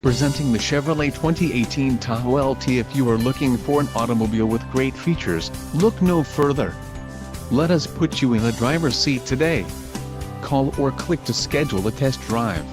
Presenting the Chevrolet 2018 Tahoe LT. If you are looking for an automobile with great features, look no further. Let us put you in the driver's seat today. Call or click to schedule a test drive.